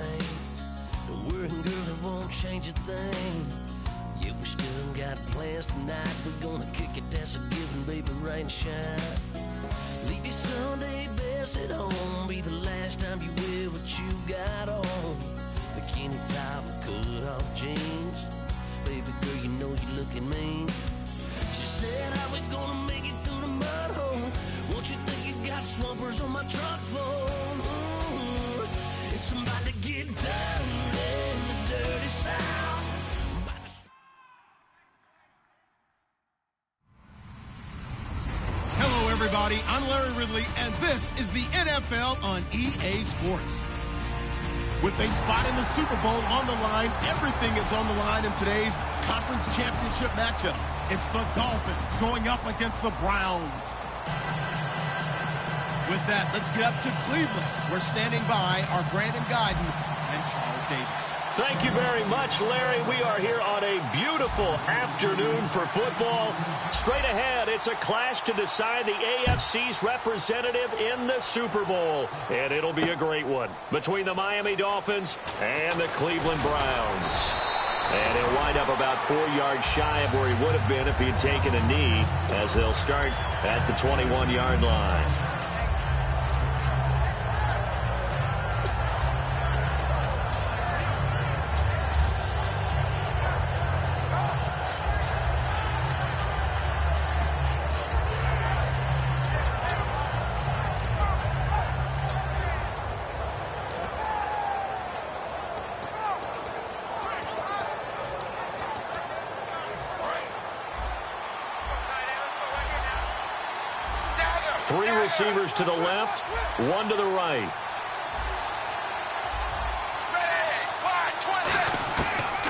rain. Don't worry, girl, it won't change a thing. Yeah, we still got plans tonight. We're gonna kick it, that's a given, baby, rain and shine. Leave your Sunday best at home. Be the last time you wear what you got on. Bikini top and cut off jeans. Baby girl, you know you looking mean. She said, how we gonna make it through the mud hole? Won't you think you got swampers on my truck floor? It's somebody to get down in the dirty South. Hello, everybody. I'm Larry Ridley, and this is the NFL on EA Sports. With a spot in the Super Bowl on the line, everything is on the line in today's conference championship matchup. It's the Dolphins going up against the Browns. With that, let's get up to Cleveland. We're standing by our Brandon Guyton and Charles Davis. Thank you very much, Larry. We are here on a beautiful afternoon for football. Straight ahead, it's a clash to decide the AFC's representative in the Super Bowl. And it'll be a great one between the Miami Dolphins and the Cleveland Browns. And he'll wind up about 4 yards shy of where he would have been if he'd taken a knee, as they'll start at the 21-yard line. Three receivers to the left, one to the right.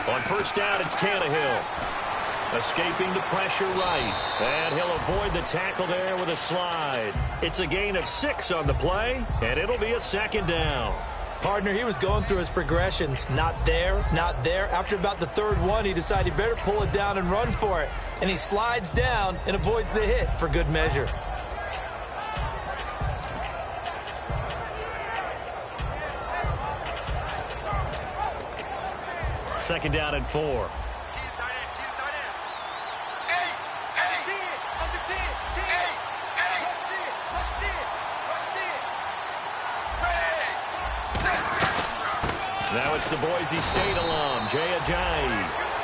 On first down, it's Tannehill. Escaping the pressure right. And he'll avoid the tackle there with a slide. It's a gain of 6 on the play, and it'll be a second down. Partner, he was going through his progressions. Not there, not there. After about the third one, he decided he better pull it down and run for it. And he slides down and avoids the hit for good measure. Second down and 4. Now it's the Boise State alum, Jay Ajayi.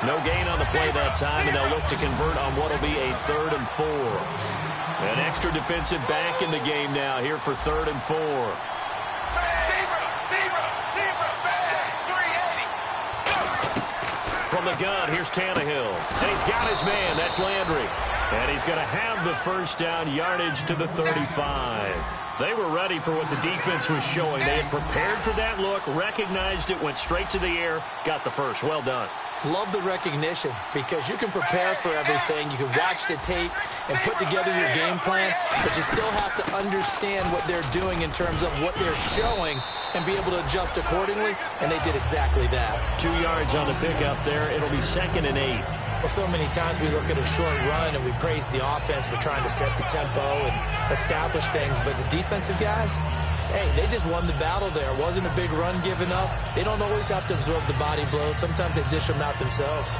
No gain on the play that time, and they'll look to convert on what will be a 3rd and 4. An extra defensive back in the game now here for 3rd and 4. From the gun, here's Tannehill. And he's got his man. That's Landry. And he's going to have the first down, yardage to the 35. They were ready for what the defense was showing. They had prepared for that look, recognized it, went straight to the air, got the first. Well done. Love the recognition, because you can prepare for everything. You can watch the tape and put together your game plan, but you still have to understand what they're doing in terms of what they're showing and be able to adjust accordingly, and they did exactly that. 2 yards on the pickup there. It'll be 2nd and 8. Well, so many times we look at a short run and we praise the offense for trying to set the tempo and establish things, but the defensive guys, hey, they just won the battle there. It wasn't a big run given up. They don't always have to absorb the body blows. Sometimes they dish them out themselves.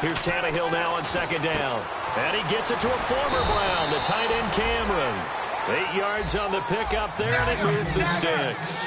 Here's Tannehill now on 2nd down. And he gets it to a former Brown, the tight end Cameron. 8 yards on the pickup there, and it moves the sticks.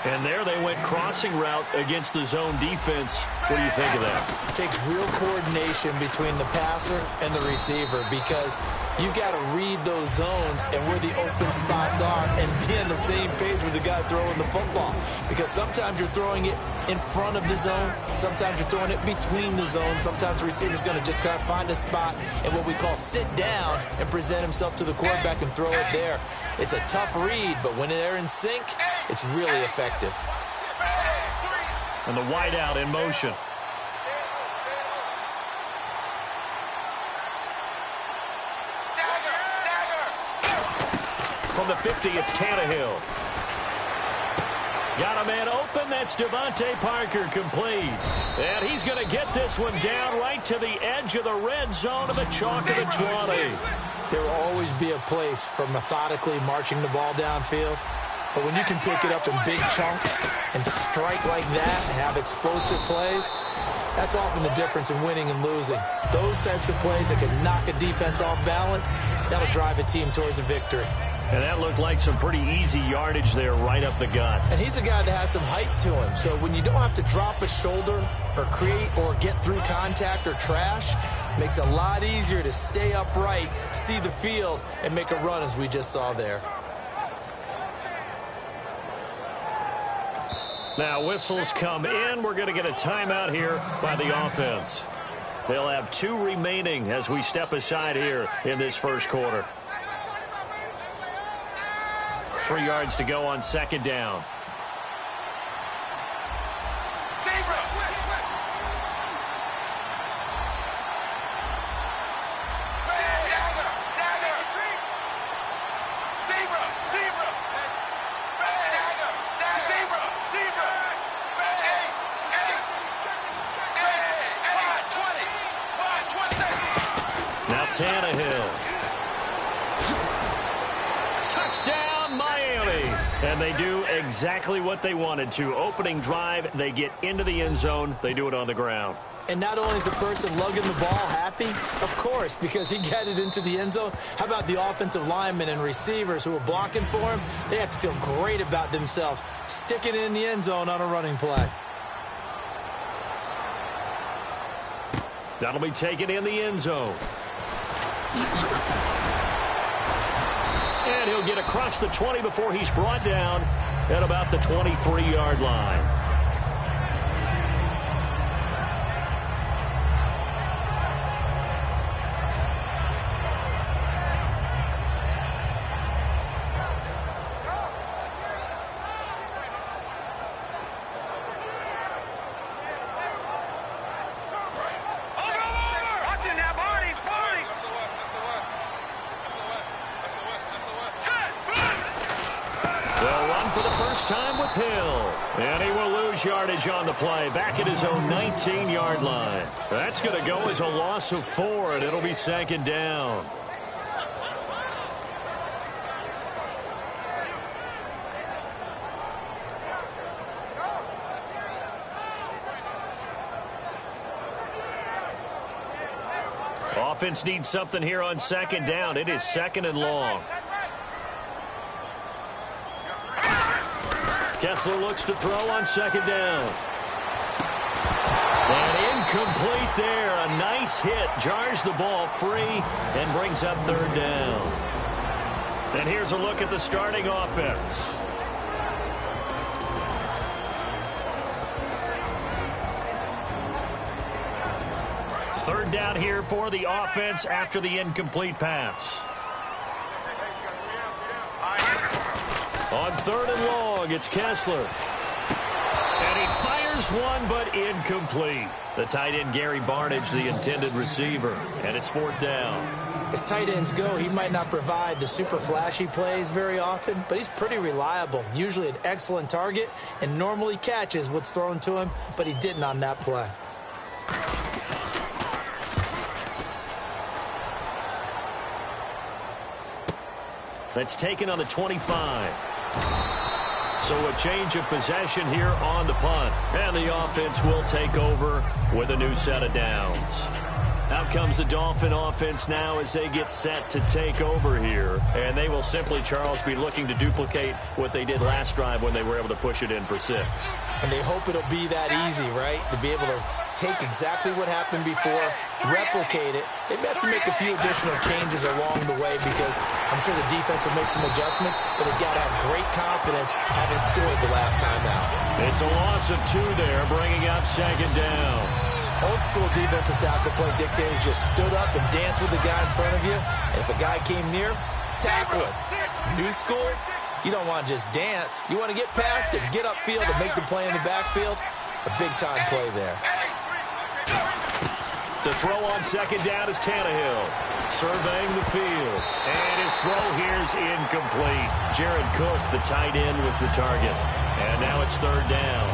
And there they went crossing route against the zone defense. What do you think of that? It takes real coordination between the passer and the receiver, because you got to read those zones and where the open spots are and be on the same page with the guy throwing the football. Because sometimes you're throwing it in front of the zone. Sometimes you're throwing it between the zones. Sometimes the receiver's going to just kind of find a spot and what we call sit down and present himself to the quarterback and throw it there. It's a tough read, but when they're in sync, it's really effective. And the wideout in motion. from the 50, it's Tannehill. Got a man open. That's Devontae Parker, complete. And he's going to get this one down right to the edge of the red zone of the chalk of the 20. There will always be a place for methodically marching the ball downfield. But when you can pick it up in big chunks and strike like that and have explosive plays, that's often the difference in winning and losing. Those types of plays that can knock a defense off balance, that'll drive a team towards a victory. And that looked like some pretty easy yardage there right up the gut. And he's a guy that has some height to him. So when you don't have to drop a shoulder or create or get through contact or trash, it makes it a lot easier to stay upright, see the field, and make a run as we just saw there. Now whistles come in. We're going to get a timeout here by the offense. They'll have 2 remaining as we step aside here in this first quarter. 3 yards to go on second down. Now Tannehill. Touchdown, Miami. And they do exactly what they wanted to. Opening drive, they get into the end zone. They do it on the ground. And not only is the person lugging the ball happy, of course, because he got it into the end zone. How about the offensive linemen and receivers who are blocking for him? They have to feel great about themselves, sticking it in the end zone on a running play. That'll be taken in the end zone. And he'll get across the 20 before he's brought down at about the 23-yard line. And he will lose yardage on the play, back at his own 19-yard line. That's going to go as a loss of 4, and it'll be second down. Offense needs something here on second down. It is second and long. Kessler looks to throw on second down. And incomplete there. A nice hit. Jars the ball free and brings up third down. And here's a look at the starting offense. Third down here for the offense after the incomplete pass. On third and long, it's Kessler. And he fires one, but incomplete. The tight end, Gary Barnidge, the intended receiver. And it's fourth down. As tight ends go, he might not provide the super flashy plays very often, but he's pretty reliable. Usually an excellent target and normally catches what's thrown to him, but he didn't on that play. That's taken on the 25. So a change of possession here on the punt. And the offense will take over with a new set of downs. Out comes the Dolphin offense now as they get set to take over here. And they will simply, Charles, be looking to duplicate what they did last drive when they were able to push it in for 6. And they hope it'll be that easy, right? To be able to take exactly what happened before, replicate it. They may have to make a few additional changes along the way because I'm sure the defense will make some adjustments, but they've got to have great confidence having scored the last time out. It's a loss of 2 there, bringing up second down. Old school defensive tackle play dictators just stood up and danced with the guy in front of you, and if a guy came near, tackle it. New school, you don't want to just dance. You want to get past him, get upfield, and make the play in the backfield. A big-time play there. To throw on second down is Tannehill. Surveying the field. And his throw here's incomplete. Jared Cook, the tight end, was the target. And now it's third down.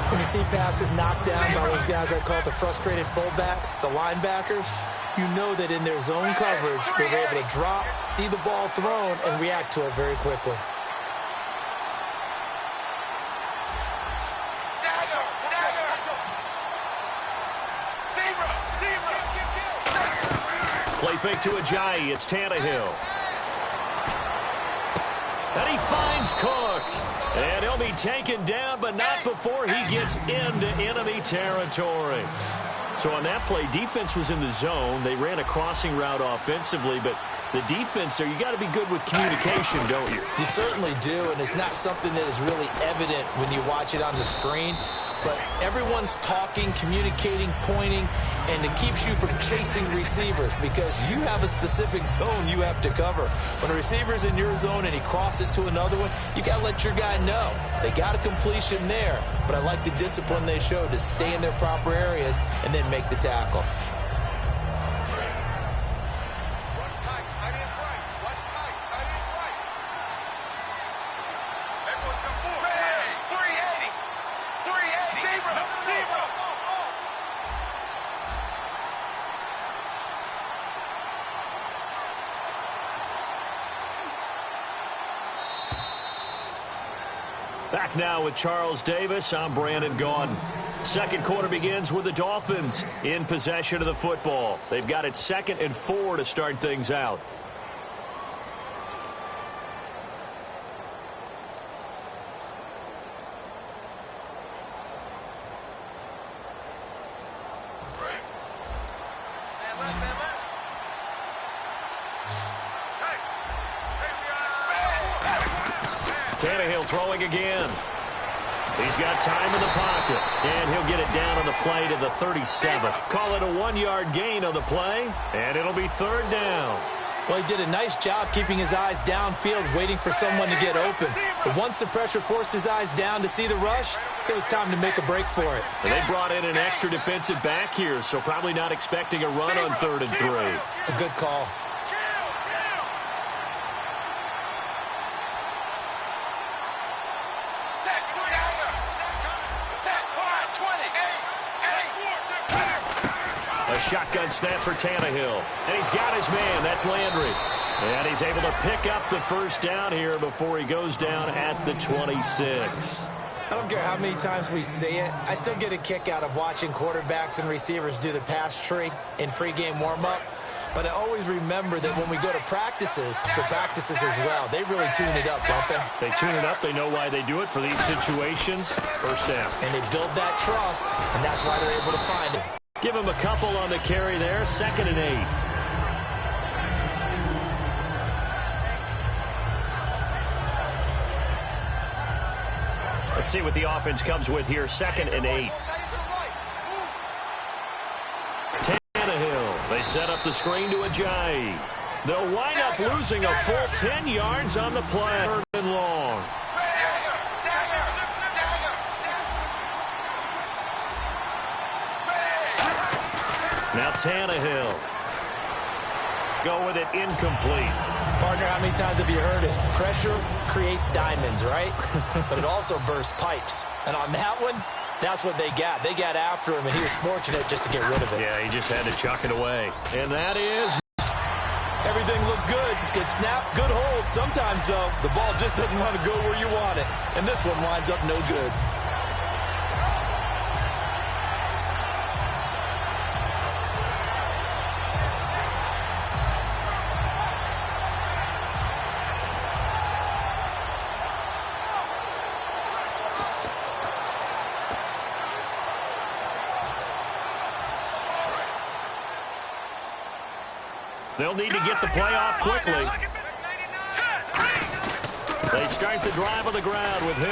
When you see passes knocked down by those guys I call the frustrated fullbacks, the linebackers, you know that in their zone coverage, they were able to drop, see the ball thrown, and react to it very quickly. Play fake to Ajayi. It's Tannehill. And he finds Cook. And he'll be taken down, but not before he gets into enemy territory. So on that play, defense was in the zone. They ran a crossing route offensively, but the defense there, you got to be good with communication, don't you? You certainly do, and it's not something that is really evident when you watch it on the screen. But everyone's talking, communicating, pointing, and it keeps you from chasing receivers because you have a specific zone you have to cover. When a receiver's in your zone and he crosses to another one, you got to let your guy know. They got a completion there, but I like the discipline they showed to stay in their proper areas and then make the tackle. Back now with Charles Davis. I'm Brandon Gaudin. Second quarter begins with the Dolphins in possession of the football. They've got it 2nd and 4 to start things out. Tannehill throwing again. He's got time in the pocket, and he'll get it down on the play to the 37. Call it a 1-yard gain on the play, and it'll be third down. Well, he did a nice job keeping his eyes downfield, waiting for someone to get open. But once the pressure forced his eyes down to see the rush, it was time to make a break for it. And they brought in an extra defensive back here, so probably not expecting a run on 3rd and 3. A good call. A shotgun snap for Tannehill. And he's got his man. That's Landry. And he's able to pick up the first down here before he goes down at the 26. I don't care how many times we say it. I still get a kick out of watching quarterbacks and receivers do the pass tree in pregame warm-up. But I always remember that when we go to practices, for practices as well, they really tune it up, don't they? They tune it up. They know why they do it for these situations. First down. And they build that trust, and that's why they're able to find it. Give him a couple on the carry there. 2nd and 8. Let's see what the offense comes with here. 2nd and 8. Tannehill. They set up the screen to Ajayi. They'll wind up losing a full 10 yards on the play. 3rd and long. Now Tannehill. Go with it, incomplete. Partner, how many times have you heard it? Pressure creates diamonds, right? But it also bursts pipes. And on that one, that's what they got. They got after him, and he was fortunate just to get rid of it. Yeah, he just had to chuck it away. And that is... Everything looked good. Good snap, good hold. Sometimes, though, the ball just doesn't want to go where you want it. And this one winds up no good. They'll need to get the play off quickly. They start the drive on the ground with Hill.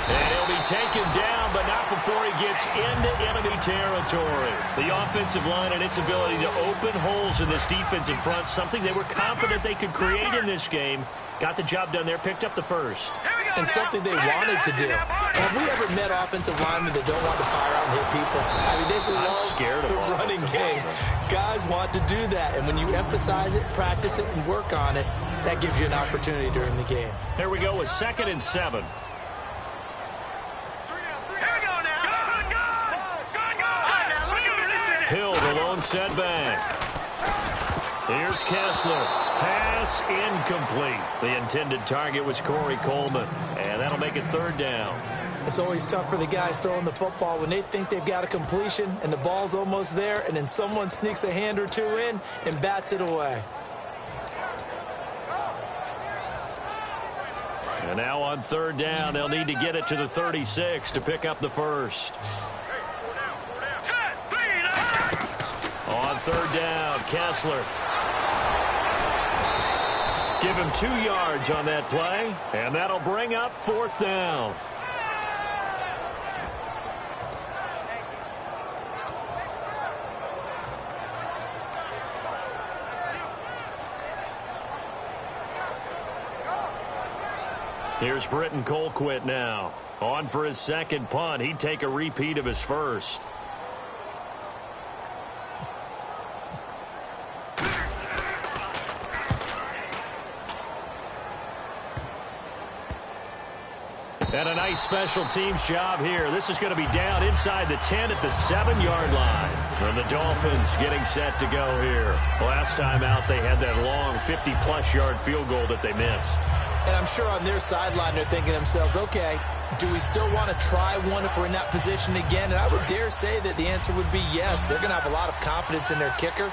And he'll be taken down, but not before he gets into enemy territory. The offensive line and its ability to open holes in this defensive front, something they were confident they could create in this game. Got the job done there, picked up the first. Here we go. and something they wanted to do. Have we ever met offensive linemen that don't want to fire out and hit people? I mean, they love the running game. Guys want to do that, and when you emphasize it, practice it, and work on it, that gives you an opportunity during the game. Here we go with 2nd and 7. Hill, the lone setback. Here's Kessler. Pass incomplete. The intended target was Corey Coleman, and that'll make it 3rd down. It's always tough for the guys throwing the football when they think they've got a completion and the ball's almost there, and then someone sneaks a hand or two in and bats it away. And now on 3rd down, they'll need to get it to the 36 to pick up the first. On 3rd down, Kessler. Give him 2 yards on that play, and that'll bring up 4th down. Here's Britton Colquitt now. On for his 2nd punt. He'd take a repeat of his first. And a nice special teams job here. This is going to be down inside the 10 at the 7-yard line. And the Dolphins getting set to go here. Last time out, they had that long 50-plus yard field goal that they missed. And I'm sure on their sideline they're thinking to themselves, okay, do we still want to try one if we're in that position again? And I would dare say that the answer would be yes. They're going to have a lot of confidence in their kicker.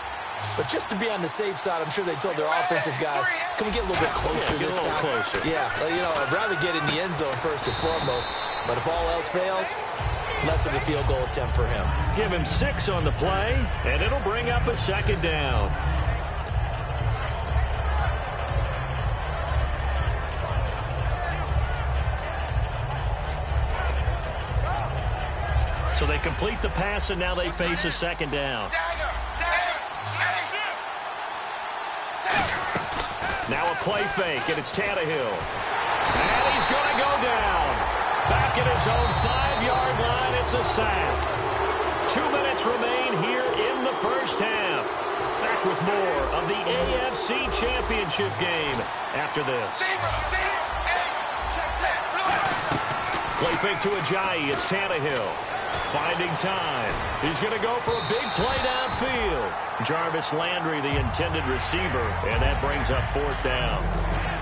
But just to be on the safe side, I'm sure they told their offensive guys, can we get a little bit closer this time? Closer. Yeah, well, you know, I'd rather get in the end zone first and foremost. But if all else fails, less of a field goal attempt for him. Give him 6 on the play, and it'll bring up a 2nd down. So they complete the pass, and now they face a 2nd down. Now a play fake, and it's Tannehill. And he's going to go down. Back at his own 5-yard line, it's a sack. 2 minutes remain here in the first half. Back with more of the AFC Championship game after this. Play fake to Ajayi, it's Tannehill. Finding time. He's going to go for a big play downfield. Jarvis Landry, the intended receiver, and that brings up 4th down.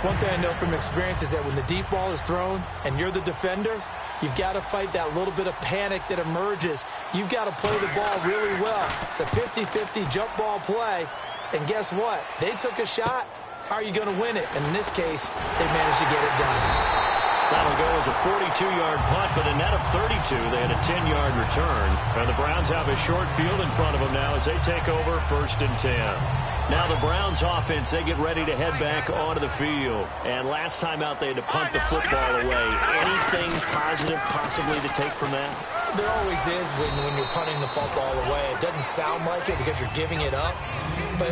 One thing I know from experience is that when the deep ball is thrown and you're the defender, you've got to fight that little bit of panic that emerges. You've got to play the ball really well. It's a 50-50 jump ball play, and guess what? They took a shot. How are you going to win it? And in this case, they managed to get it done. That'll go as a 42-yard punt, but a net of 32. They had a 10-yard return. And the Browns have a short field in front of them now as they take over 1st and 10. Now the Browns offense, they get ready to head back onto the field. And last time out, they had to punt the football away. Anything positive possibly to take from that? There always is when you're punting the football away. It doesn't sound like it because you're giving it up, but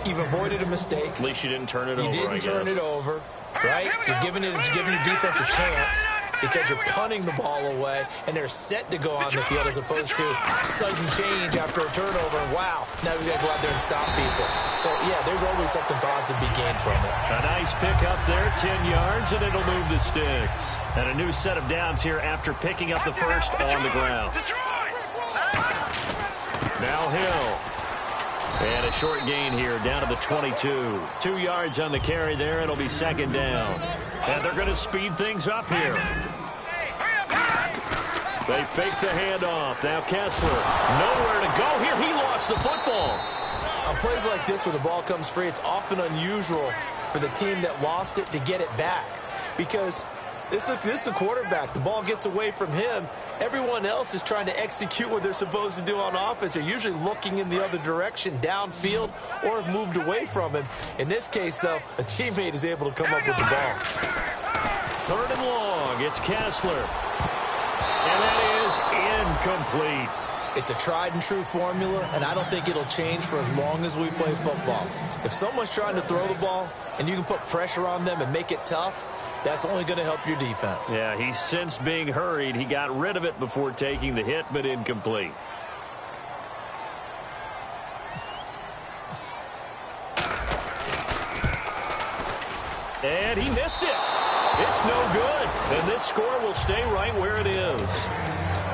you've avoided a mistake. At least you didn't turn it over, You didn't turn it over. Right? You're giving your defense a chance because you're punting the ball away, and they're set to go on the field as opposed to sudden change after a turnover. And wow, now we got to go out there and stop people. So, yeah, there's always something positive to be gained from it. A nice pickup there, 10 yards, and it'll move the sticks. And a new set of downs here after picking up the first on the ground. Now Hill. And a short gain here down to the 22. 2 yards on the carry there. It'll be 2nd down. And they're going to speed things up here. They fake the handoff. Now Kessler. Nowhere to go here. He lost the football. On plays like this where the ball comes free, it's often unusual for the team that lost it to get it back. Because this is the quarterback. The ball gets away from him. Everyone else is trying to execute what they're supposed to do on offense. They're usually looking in the other direction, downfield, or have moved away from him. In this case, though, a teammate is able to come up with the ball. 3rd and long. It's Kessler. And that is incomplete. It's a tried-and-true formula, and I don't think it'll change for as long as we play football. If someone's trying to throw the ball and you can put pressure on them and make it tough, That's only going to help your defense. Yeah, he's since being hurried. He got rid of it before taking the hit, but incomplete. And he missed it. It's no good. And this score will stay right where it is.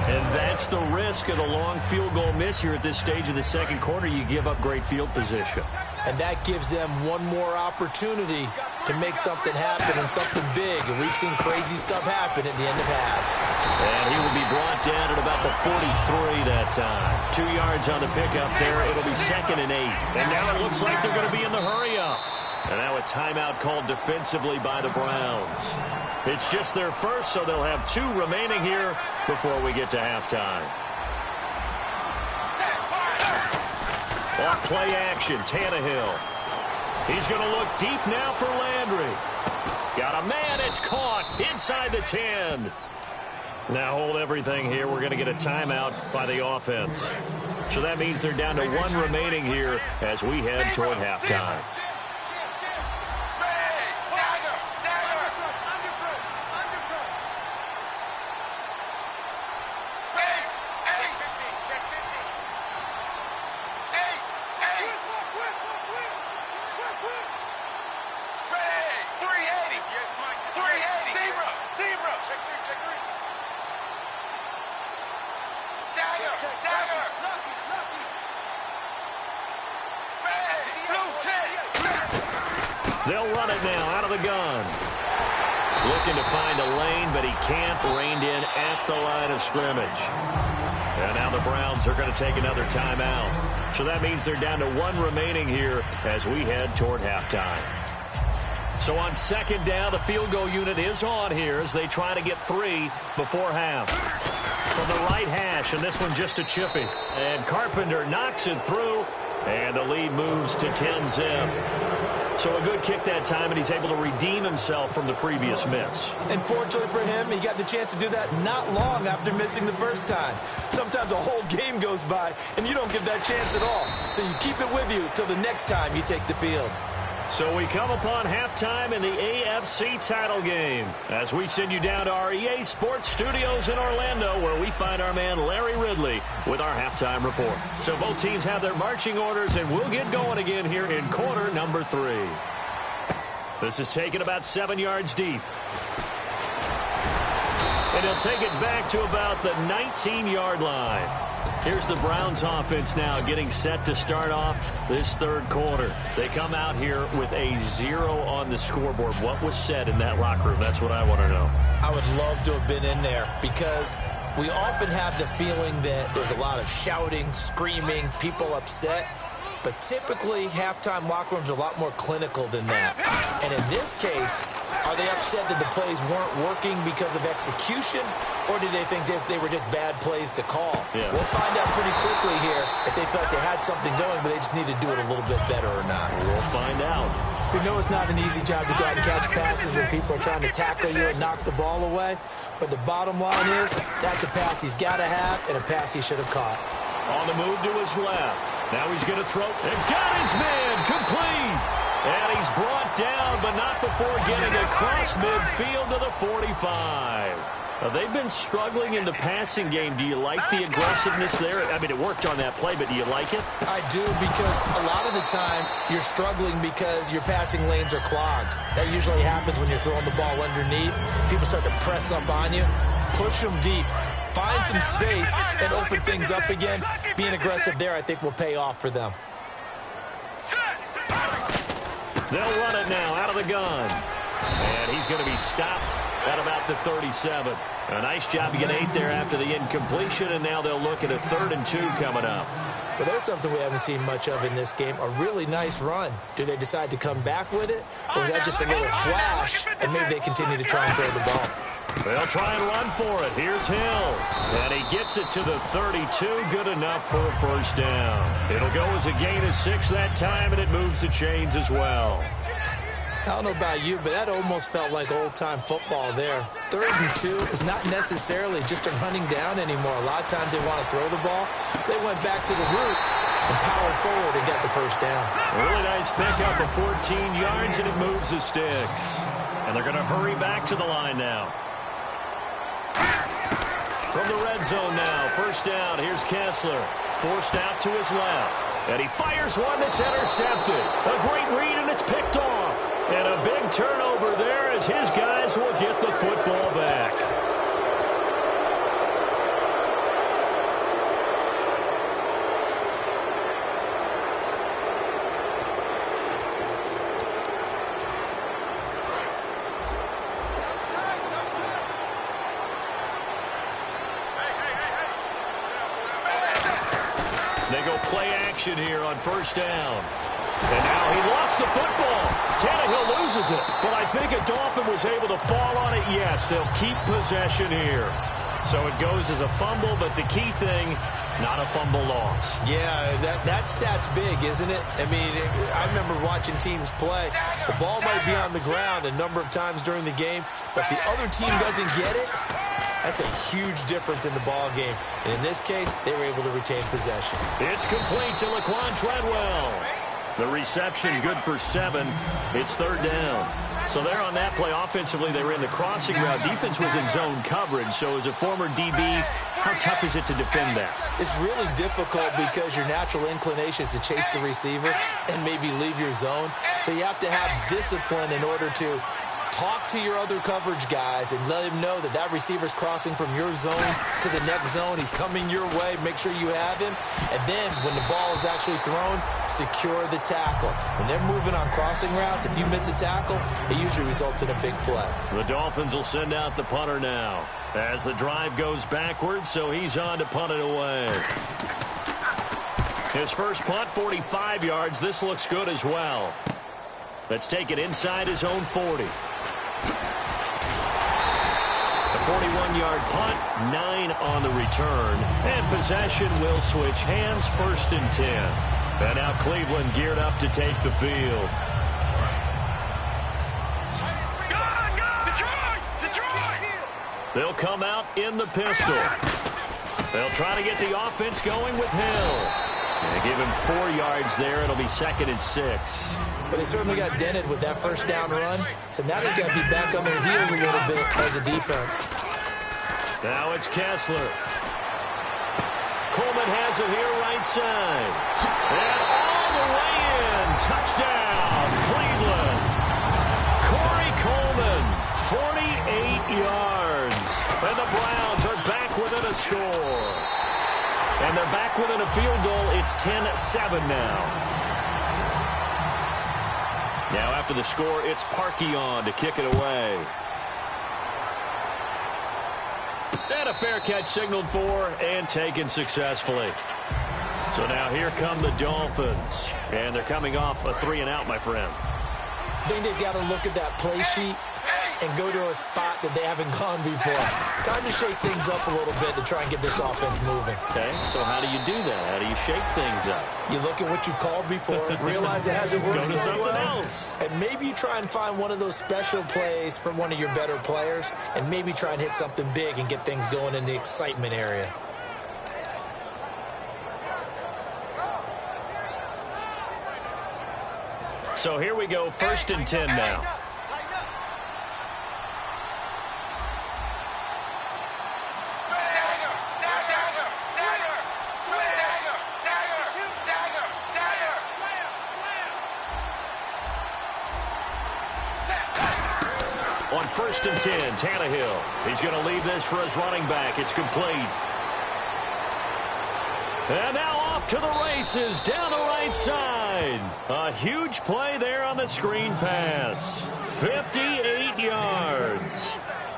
And that's the risk of the long field goal miss here at this stage of the second quarter. You give up great field position. And that gives them one more opportunity to make something happen and something big. And we've seen crazy stuff happen at the end of halves. And he will be brought down at about the 43 that time. 2 yards on the pickup there. It'll be 2nd and 8. And now it looks like they're going to be in the hurry-up. And now a timeout called defensively by the Browns. It's just their first, so they'll have 2 remaining here before we get to halftime. Off play action, Tannehill. He's going to look deep now for Landry. Got a man, it's caught inside the 10. Now hold everything here. We're going to get a timeout by the offense. So that means they're down to 1 remaining here as we head toward halftime. They'll run it now out of the gun. Looking to find a lane, but he can't. Reined in at the line of scrimmage. And now the Browns are going to take another timeout. So that means they're down to 1 remaining here as we head toward halftime. So on 2nd down, the field goal unit is on here as they try to get 3 before half. From the right hash, and this one just a chippy. And Carpenter knocks it through, and the lead moves to 10-zip. So a good kick that time, and he's able to redeem himself from the previous miss. And fortunately for him, he got the chance to do that not long after missing the first time. Sometimes a whole game goes by, and you don't get that chance at all. So you keep it with you till the next time you take the field. So we come upon halftime in the AFC title game as we send you down to our EA Sports Studios in Orlando, where we find our man Larry Ridley with our halftime report. So both teams have their marching orders, and we'll get going again here in quarter number 3. This is taken about 7 yards deep. And he'll take it back to about the 19-yard line. Here's the Browns offense now getting set to start off this third quarter. They come out here with a 0 on the scoreboard. What was said in that locker room? That's what I want to know. I would love to have been in there because we often have the feeling that there's a lot of shouting, screaming, people upset. But typically, halftime locker rooms are a lot more clinical than that. And in this case, are they upset that the plays weren't working because of execution, or did they think they were just bad plays to call? Yeah. We'll find out pretty quickly here if they felt like they had something going, but they just need to do it a little bit better or not. We'll find out. We know it's not an easy job to go out and catch passes when people are trying to tackle you and knock the ball away. But the bottom line is, that's a pass he's got to have and a pass he should have caught. On the move to his left. Now he's going to throw. And got his man complete. And he's brought down, but not before getting across midfield to the 45. They've been struggling in the passing game. Do you like the aggressiveness there? I mean, it worked on that play, but do you like it? I do, because a lot of the time you're struggling because your passing lanes are clogged. That usually happens when you're throwing the ball underneath. People start to press up on you. Push them deep. Find some space and open things up again. Being aggressive there, I think, will pay off for them. They'll run it now out of the gun. And he's going to be stopped at about the 37. A nice job to get 8 there after the incompletion, and now they'll look at a 3rd and 2 coming up. But there's something we haven't seen much of in this game, a really nice run. Do they decide to come back with it, or is that just a little flash, and maybe they continue to try and throw the ball? They'll try and run for it. Here's Hill. And he gets it to the 32. Good enough for a first down. It'll go as a gain of 6 that time, and it moves the chains as well. I don't know about you, but that almost felt like old-time football there. 3rd and 2 is not necessarily just a running down anymore. A lot of times they want to throw the ball. They went back to the roots and powered forward and got the first down. Really nice pickup of 14 yards, and it moves the sticks. And they're going to hurry back to the line now. From the red zone now, first down, here's Kessler. Forced out to his left. And he fires one that's intercepted. A great read, and it's picked off. And a big turnover there as his guys will get the football back. They go play action here on first down. And now he lost the football. Tannehill loses it. But I think a Dolphin was able to fall on it. Yes, they'll keep possession here. So it goes as a fumble, but the key thing, not a fumble loss. Yeah, that stat's big, isn't it? I mean, I remember watching teams play. The ball might be on the ground a number of times during the game, but the other team doesn't get it. That's a huge difference in the ball game. And in this case, they were able to retain possession. It's complete to Laquan Treadwell. The reception good for 7. It's third down. So there on that play, offensively, they were in the crossing route. Defense was in zone coverage. So as a former DB, how tough is it to defend that? It's really difficult because your natural inclination is to chase the receiver and maybe leave your zone. So you have to have discipline in order to talk to your other coverage guys and let him know that that receiver's crossing from your zone to the next zone. He's coming your way. Make sure you have him. And then when the ball is actually thrown, secure the tackle. When they're moving on crossing routes, if you miss a tackle, it usually results in a big play. The Dolphins will send out the punter now as the drive goes backwards, so he's on to punt it away. His first punt, 45 yards. This looks good as well. Let's take it inside his own 40. A 41-yard punt, 9 on the return, and possession will switch hands, first and 10. And now Cleveland geared up to take the field. They'll come out in the pistol. They'll try to get the offense going with Hill. They give him 4 yards there. It'll be second and 6. But they certainly got dented with that first down run. So now they've got to be back on their heels a little bit as a defense. Now it's Kessler. Coleman has it here right side. And all the way in. Touchdown, Cleveland. Corey Coleman, 48 yards. And the Browns are back within a score. And they're back within a field goal. It's 10-7 now. Now after the score, it's Parkey on to kick it away. And a fair catch signaled for and taken successfully. So now here come the Dolphins. And they're coming off a 3-and-out, my friend. I think they've got to look at that play sheet and go to a spot that they haven't gone before. Time to shake things up a little bit to try and get this offense moving. Okay, so how do you do that? How do you shake things up? You look at what you've called before, realize it hasn't worked Go to so something well, else. and maybe you try and find one of those special plays from one of your better players, and maybe try and hit something big and get things going in the excitement area. So here we go, first and 10 now. On first and 10, Tannehill. He's going to leave this for his running back. It's complete. And now off to the races down the right side. A huge play there on the screen pass. 58 yards.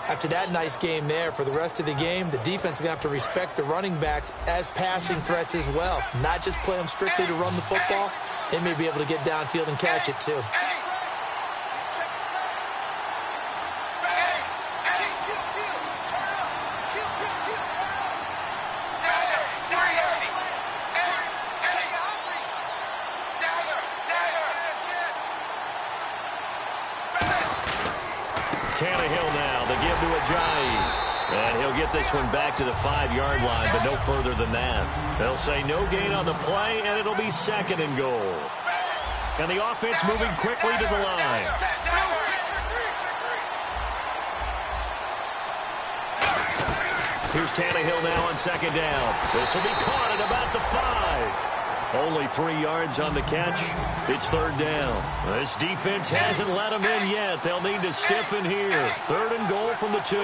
After that nice game there, for the rest of the game, the defense is going to have to respect the running backs as passing threats as well. Not just play them strictly to run the football. They may be able to get downfield and catch it too. Tannehill now, the give to Ajayi. And he'll get this one back to the 5-yard line, but no further than that. They'll say no gain on the play, and it'll be second and goal. And the offense moving quickly to the line. Here's Tannehill now on second down. This will be caught at about the 5. Only 3 yards on the catch. It's third down. This defense hasn't let them in yet. They'll need to stiffen here. Third and goal from the 2.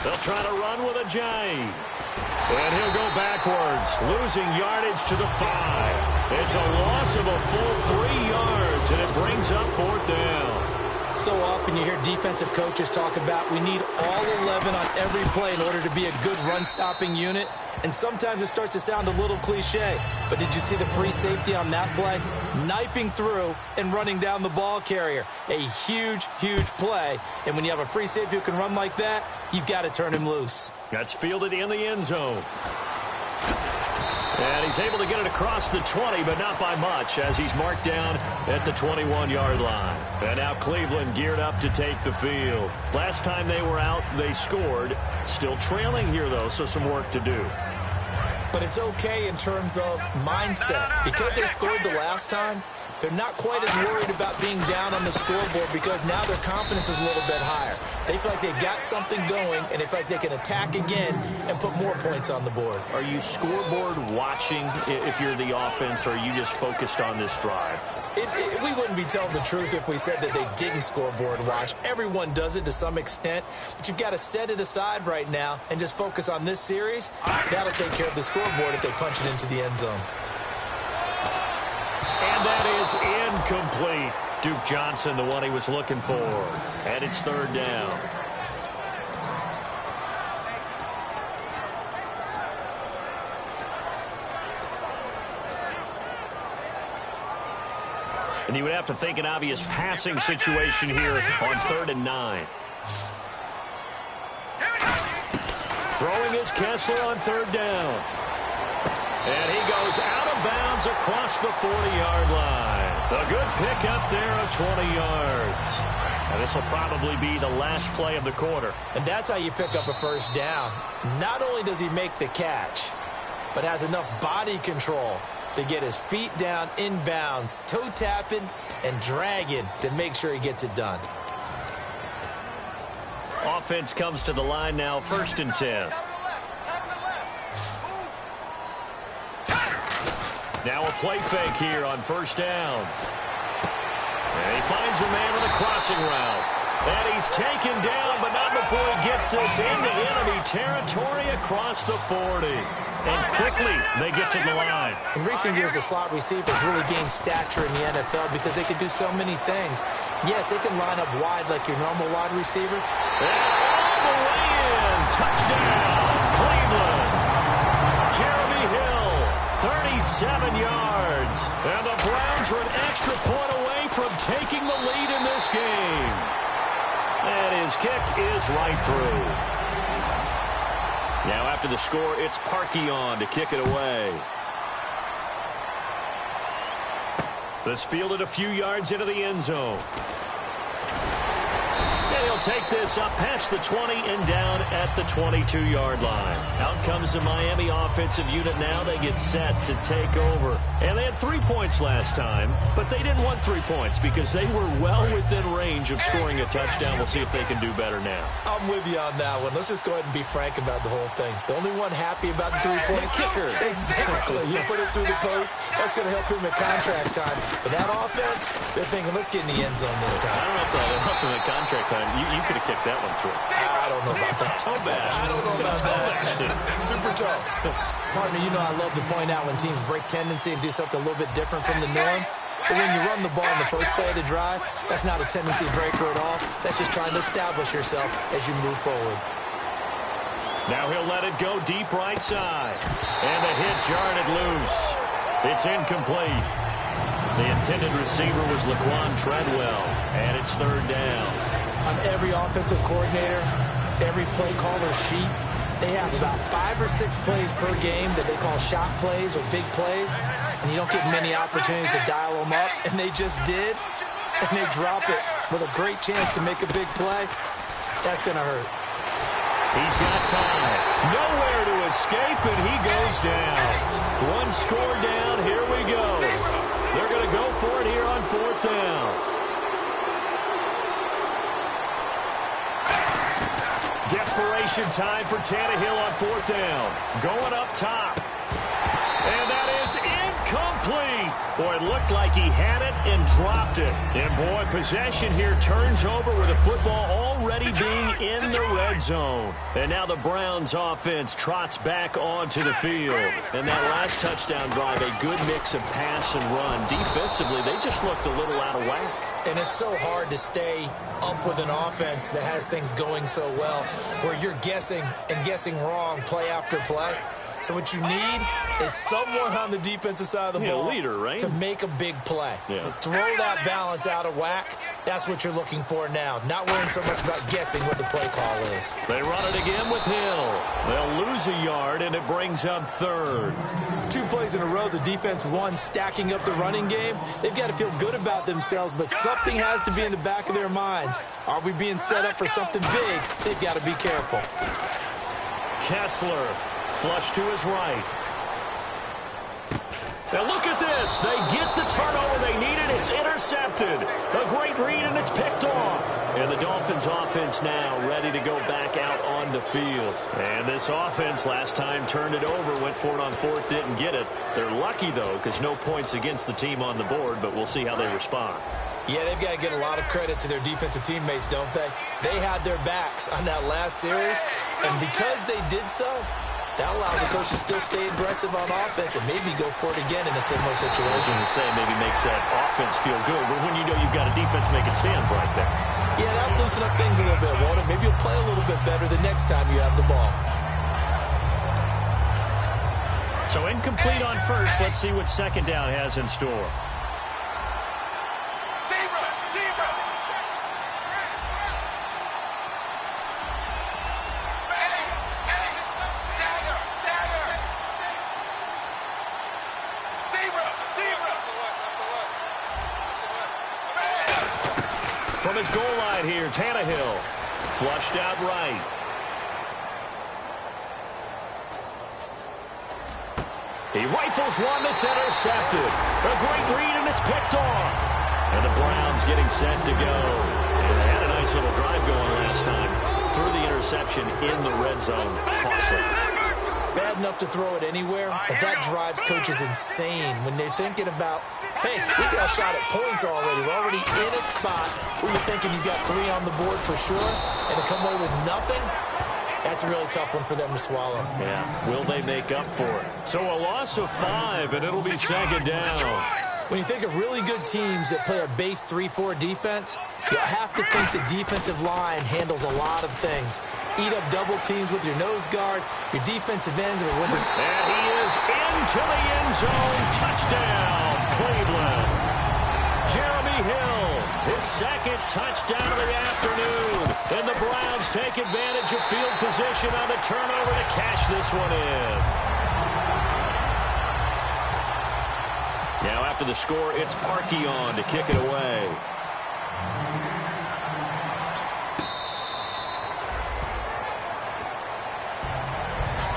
They'll try to run with a J. And he'll go backwards, losing yardage to the 5. It's a loss of a full 3 yards, and it brings up fourth down. So often you hear defensive coaches talk about we need all 11 on every play in order to be a good run-stopping unit. And sometimes it starts to sound a little cliche. But did you see the free safety on that play? Knifing through and running down the ball carrier. A huge, huge play. And when you have a free safety who can run like that, you've got to turn him loose. That's fielded in the end zone. And he's able to get it across the 20, but not by much, as he's marked down at the 21-yard line. And now Cleveland geared up to take the field. Last time they were out, they scored. Still trailing here, though, so some work to do. But it's okay in terms of mindset. Because they scored the last time, they're not quite as worried about being down on the scoreboard because now their confidence is a little bit higher. They feel like they've got something going, and they feel like they can attack again and put more points on the board. Are you scoreboard watching if you're the offense, or are you just focused on this drive? We wouldn't be telling the truth if we said that they didn't scoreboard watch. Everyone does it to some extent, but you've got to set it aside right now and just focus on this series. That'll take care of the scoreboard if they punch it into the end zone. And that is incomplete. Duke Johnson, the one he was looking for. And it's third down. And you would have to think an obvious passing situation here on 3rd and 9. Throwing is Kessler on 3rd down. And he goes out of bounds across the 40-yard line. A good pickup there of 20 yards. And this will probably be the last play of the quarter. And that's how you pick up a first down. Not only does he make the catch, but has enough body control to get his feet down inbounds, toe tapping and dragging to make sure he gets it done. Offense comes to the line now, 1st and 10. Now a play fake here on 1st down. And he finds a man on the crossing route. And he's taken down, but not before he gets this into enemy territory across the 40. And quickly, they get to the line. In recent years, the slot receivers really gained stature in the NFL because they can do so many things. Yes, they can line up wide like your normal wide receiver. And all the way in. Touchdown, Cleveland. Jeremy Hill, 37 yards. And the Browns are an extra point away from taking the lead in this game. And his kick is right through. Now after the score, it's Parkey on to kick it away. This fielded a few yards into the end zone. And he'll take this up past the 20 and down at the 22-yard line. Out comes the Miami offensive unit now. They get set to take over. And they had 3 points last time, but they didn't want 3 points because they were well within range of scoring a touchdown. We'll see if they can do better now. I'm with you on that one. Let's just go ahead and be frank about the whole thing. The only one happy about the three-point kicker. Exactly. You put it through the post. That's going to help him at contract time. But that offense, they're thinking, let's get in the end zone this time. I don't know if that'll help him at contract time. You could have kicked that one through. I don't know about that. Toe bash. I don't know about that. Super toe. Partner, you know I love to point out when teams break tendency and do something a little bit different from the norm. But when you run the ball in the first play of the drive, that's not a tendency breaker at all. That's just trying to establish yourself as you move forward. Now he'll let it go deep right side. And the hit jarred it loose. It's incomplete. The intended receiver was Laquan Treadwell. And it's third down. On every offensive coordinator, every play caller sheet, they have about 5 or 6 plays per game that they call shot plays or big plays, and you don't get many opportunities to dial them up, and they just did, and they drop it with a great chance to make a big play. That's going to hurt. He's got time. Nowhere to escape, and he goes down. One score down. Here we go. They're going to go for it here on 4th down. Desperation time for Tannehill on 4th down. Going up top. And that is incomplete. Boy, it looked like he had it and dropped it. And, boy, possession here turns over with the football already being in the red zone. And now the Browns offense trots back onto the field. And that last touchdown drive, a good mix of pass and run. Defensively, they just looked a little out of whack. And it's so hard to stay up with an offense that has things going so well, where you're guessing and guessing wrong play after play. So what you need is someone on the defensive side of the ball leader, right? to make a big play. Yeah. Throw that balance out of whack. That's what you're looking for now. Not worrying so much about guessing what the play call is. They run it again with Hill. They'll lose a yard, and it brings up 3rd. 2 plays in a row, the defense won, stacking up the running game. They've got to feel good about themselves, but something has to be in the back of their minds. Are we being set up for something big? They've got to be careful. Kessler, flush to his right. Now look at this. They get the turnover they needed. It's intercepted. A great read, and it's picked off. And the Dolphins offense now ready to go back out on the field. And this offense last time turned it over, went for it on 4th, didn't get it. They're lucky, though, because no points against the team on the board, but we'll see how they respond. Yeah, they've got to get a lot of credit to their defensive teammates, don't they? They had their backs on that last series, and because they did so, that allows the coach to still stay aggressive on offense and maybe go for it again in a similar situation. I was going to say, maybe makes that offense feel good, but when you know you've got a defense making stands like that. Yeah, that'll loosen up things a little bit, won't it? Maybe you'll play a little bit better the next time you have the ball. So incomplete on 1st. Let's see what 2nd down has in store. From his goal line here, Tannehill. Flushed out right. He rifles one that's intercepted. A great read, and it's picked off. And the Browns getting set to go. And they had a nice little drive going last time. Threw the interception in the red zone. Costly. Bad enough to throw it anywhere, but that drives coaches insane when they're thinking about, hey, we got a shot at points already. We're already in a spot where you're thinking you've got 3 on the board for sure, and to come away with nothing, that's a really tough one for them to swallow. Yeah, will they make up for it? So a loss of 5, and it'll be 2nd down. When you think of really good teams that play a base 3-4 defense, you have to think the defensive line handles a lot of things. Eat up double teams with your nose guard, your defensive ends are with them. And he is into the end zone. Touchdown, Cleveland. Jeremy Hill, his 2nd touchdown of the afternoon. And the Browns take advantage of field position on the turnover to cash this one in. Now after the score, it's Parkey on to kick it away.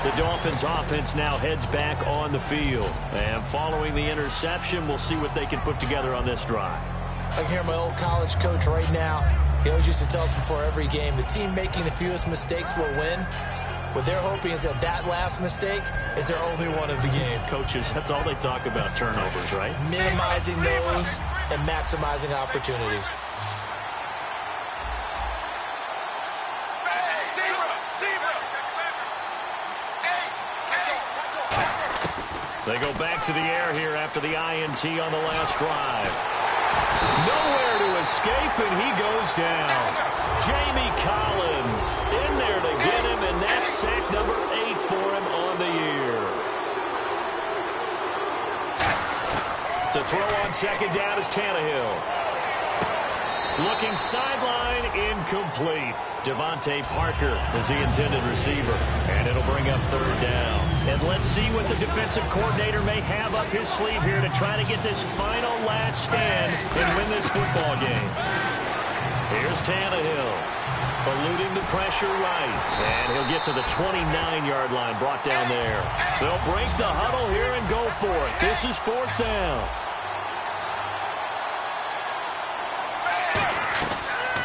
The Dolphins offense now heads back on the field. And following the interception, we'll see what they can put together on this drive. I can hear my old college coach right now. He always used to tell us before every game, the team making the fewest mistakes will win. What they're hoping is that that last mistake is their only one of the game. Coaches, that's all they talk about, turnovers, right? Minimizing those and maximizing opportunities. They go back to the air here after the INT on the last drive. Nowhere to escape, and he goes down. Jamie Collins in there to get him, and that's sack number 8 for him on the year. To throw on 2nd down is Tannehill. Looking sideline, incomplete. Devontae Parker is the intended receiver, and it'll bring up 3rd down. And let's see what the defensive coordinator may have up his sleeve here to try to get this final last stand and win this football game. Here's Tannehill. Eluding the pressure right. And he'll get to the 29-yard line, brought down there. They'll break the huddle here and go for it. This is 4th down.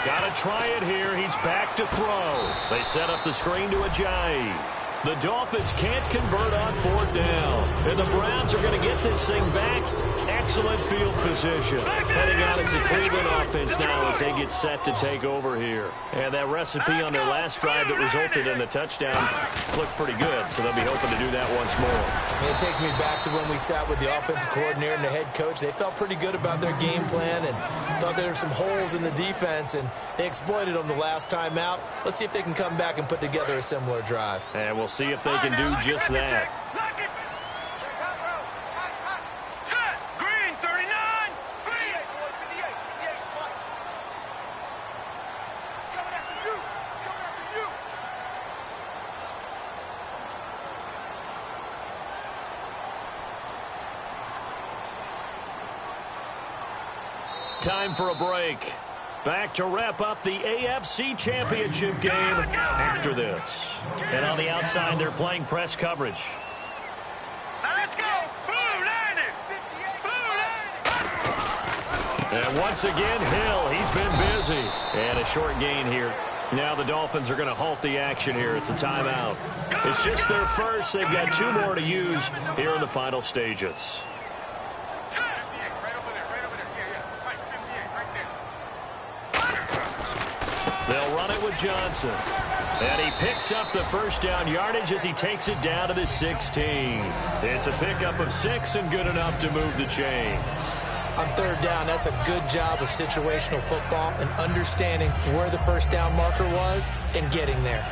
Got to try it here. He's back to throw. They set up the screen to Ajayi. The Dolphins can't convert on 4th down. And the Browns are going to get this thing back. Excellent field position. Heading out as the Cleveland offense now as they get set to take over here. And that recipe on their last drive that resulted in the touchdown looked pretty good, so they'll be hoping to do that once more. It takes me back to when we sat with the offensive coordinator and the head coach. They felt pretty good about their game plan and thought there were some holes in the defense, and they exploited them the last time out. Let's see if they can come back and put together a similar drive. And we'll see if they can do just that. Time for a break. Back to wrap up the AFC Championship game after this. And on the outside, they're playing press coverage. Now let's go. Blue line it. And once again, Hill, he's been busy. And a short gain here. Now the Dolphins are going to halt the action here. It's a timeout. It's just their first. They've got 2 more to use here in the final stages. They'll run it with Johnson. And he picks up the first down yardage as he takes it down to the 16. It's a pickup of 6 and good enough to move the chains. On 3rd down, that's a good job of situational football and understanding where the first down marker was and getting there.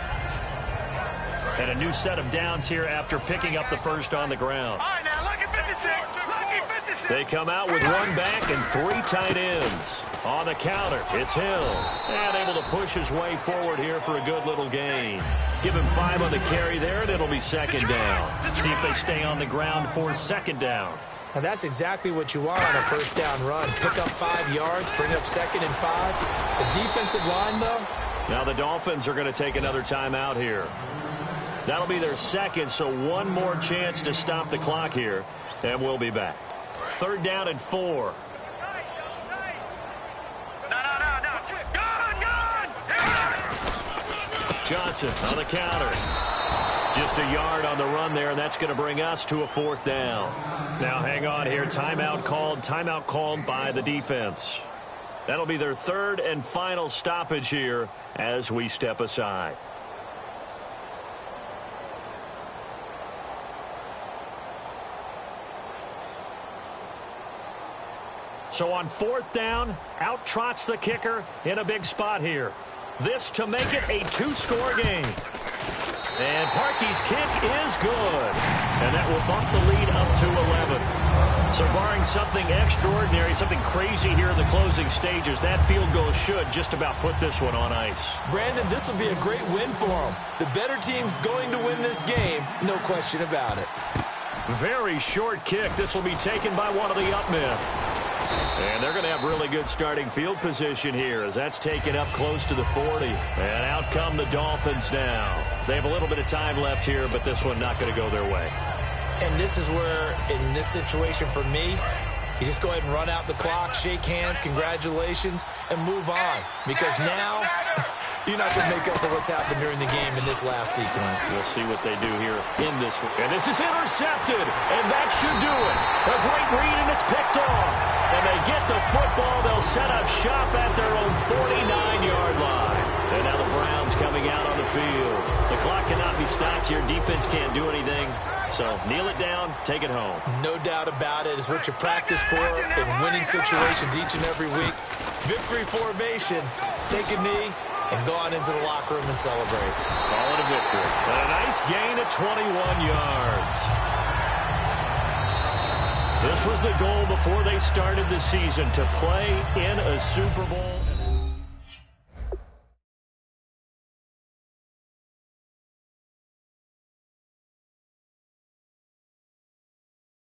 And a new set of downs here after picking up the first on the ground. All right, now look at 56. Look at 56. They come out with 1 back and 3 tight ends. On the counter, it's Hill. And able to push his way forward here for a good little gain. Give him 5 on the carry there, and it'll be 2nd down. See if they stay on the ground for 2nd down. And that's exactly what you want on a first down run. Pick up 5 yards, bring up 2nd and 5. The defensive line, though. Now the Dolphins are going to take another timeout here. That'll be their 2nd, so 1 more chance to stop the clock here. And we'll be back. 3rd down and 4. Johnson on the counter. Just a yard on the run there, and that's going to bring us to a 4th down. Now hang on here. Timeout called by the defense. That'll be their 3rd and final stoppage here as we step aside. So on 4th down, out trots the kicker in a big spot here. This to make it a 2-score game. And Parkey's kick is good. And that will bump the lead up to 11. So barring something extraordinary, something crazy here in the closing stages, that field goal should just about put this one on ice. Brandon, this will be a great win for them. The better team's going to win this game, no question about it. Very short kick. This will be taken by one of the up men. And they're going to have really good starting field position here as that's taken up close to the 40. And out come the Dolphins now. They have a little bit of time left here, but this one not going to go their way. And this is where, in this situation for me, you just go ahead and run out the clock, shake hands, congratulations, and move on. Because now, you're not going to make up for what's happened during the game in this last sequence. We'll see what they do here in this. And this is intercepted, and that should do it. A great read, and it's picked off. And they get the football. They'll set up shop at their own 49-yard line. And now the Browns coming out on the field. The clock cannot be stopped here. Defense can't do anything. So kneel it down, take it home. No doubt about it. It's what you practice for in winning situations each and every week. Victory formation. Take a knee and go on into the locker room and celebrate. Call it a victory. And a nice gain of 21 yards. This was the goal before they started the season, to play in a Super Bowl.